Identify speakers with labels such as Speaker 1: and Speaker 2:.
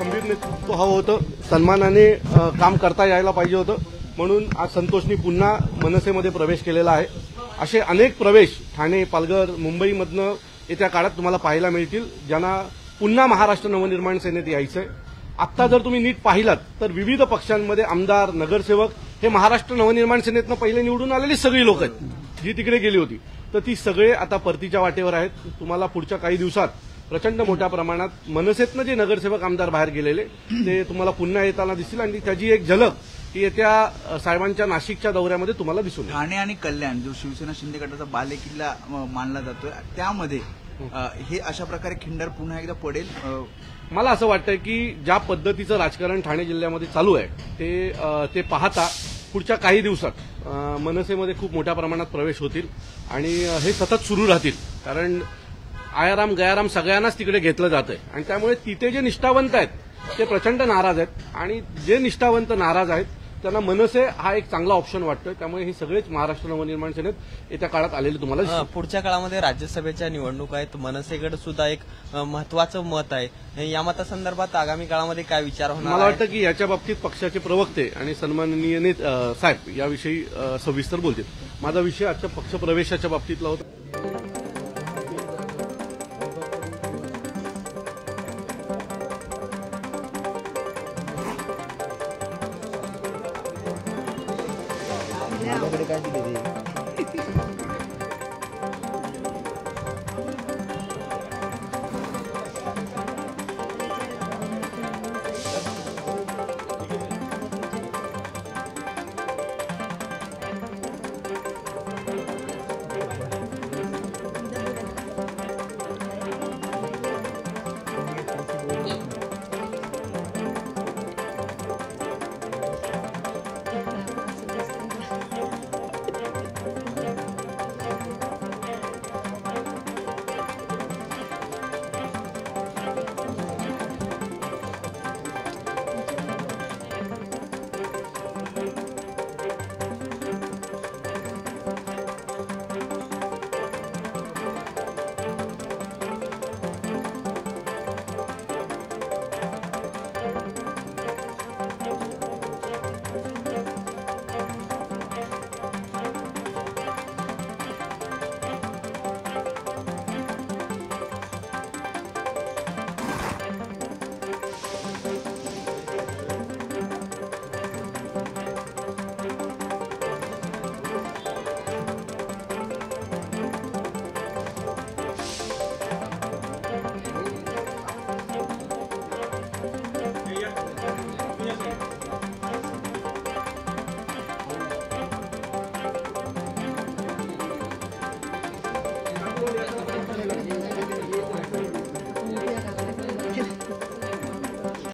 Speaker 1: खंबीर नेतृत्व हवं होतं, सन्मानाने काम करता यायला पाहिजे होतं, म्हणून आज संतोषनी पुन्हा मनसेमध्ये प्रवेश केलेला आहे। असे अनेक प्रवेश ठाणे, पालघर, मुंबईमधनं येत्या काळात तुम्हाला पाहायला मिळतील, ज्यांना पुन्हा महाराष्ट्र नवनिर्माण सेनेत यायचंय। आता जर तुम्ही नीट पाहिलात तर विविध पक्षांमध्ये आमदार, नगरसेवक हे महाराष्ट्र नवनिर्माण सेनेतनं पहिले निवडून आलेली सगळी लोक आहेत जी तिकडे गेली होती, तर ती सगळे आता परतीच्या वाटेवर आहेत। तुम्हाला पुढच्या काही दिवसात प्रचंड मोठ्या प्रमाणात मनसेतनं जे नगरसेवक आमदार बाहेर गेलेले ते तुम्हाला पुन्हा येताना दिसतील आणि त्याची एक झलक ही येत्या साहेबांच्या नाशिकच्या दौऱ्यामध्ये तुम्हाला दिसून येईल।
Speaker 2: ठाणे आणि कल्याण जो शिवसेना शिंदे गटाचा बालेकिल्ला मानला जातोय, त्यामध्ये हे अशा प्रकारे खिंडार पुन्हा एकदा पडेल।
Speaker 1: मला असं वाटतं की ज्या पद्धतीचं राजकारण ठाणे जिल्ह्यामध्ये चालू आहे ते पाहता पुढच्या काही दिवसात मनसेमध्ये खूप मोठ्या प्रमाणात प्रवेश होतील आणि हे सतत सुरू राहतील, कारण आयाराम गयाराम सगळ्यांनाच तिकडे घेतलं जातंय आणि त्यामुळे तिथे जे निष्ठावंत आहेत ते प्रचंड नाराज आहेत आणि जे निष्ठावंत नाराज आहेत त्यांना मनसे हा एक चांगला ऑप्शन वाटतोय। त्यामुळे हे सगळेच महाराष्ट्र नवनिर्माण सेनेत येत्या काळात आलेले तुम्हाला
Speaker 3: पुढच्या काळामध्ये राज्यसभेच्या निवडणुका आहेत, मनसेकडे सुद्धा एक महत्वाचं मत आहे। या मतासंदर्भात आगामी काळामध्ये काय विचार होणार?
Speaker 1: मला वाटतं की याच्या बाबतीत पक्षाचे प्रवक्ते आणि सन्माननीय साहेब याविषयी सविस्तर बोलतील। माझा विषय आजच्या पक्षप्रवेशाच्या बाबतीतला होता।
Speaker 4: काय दिले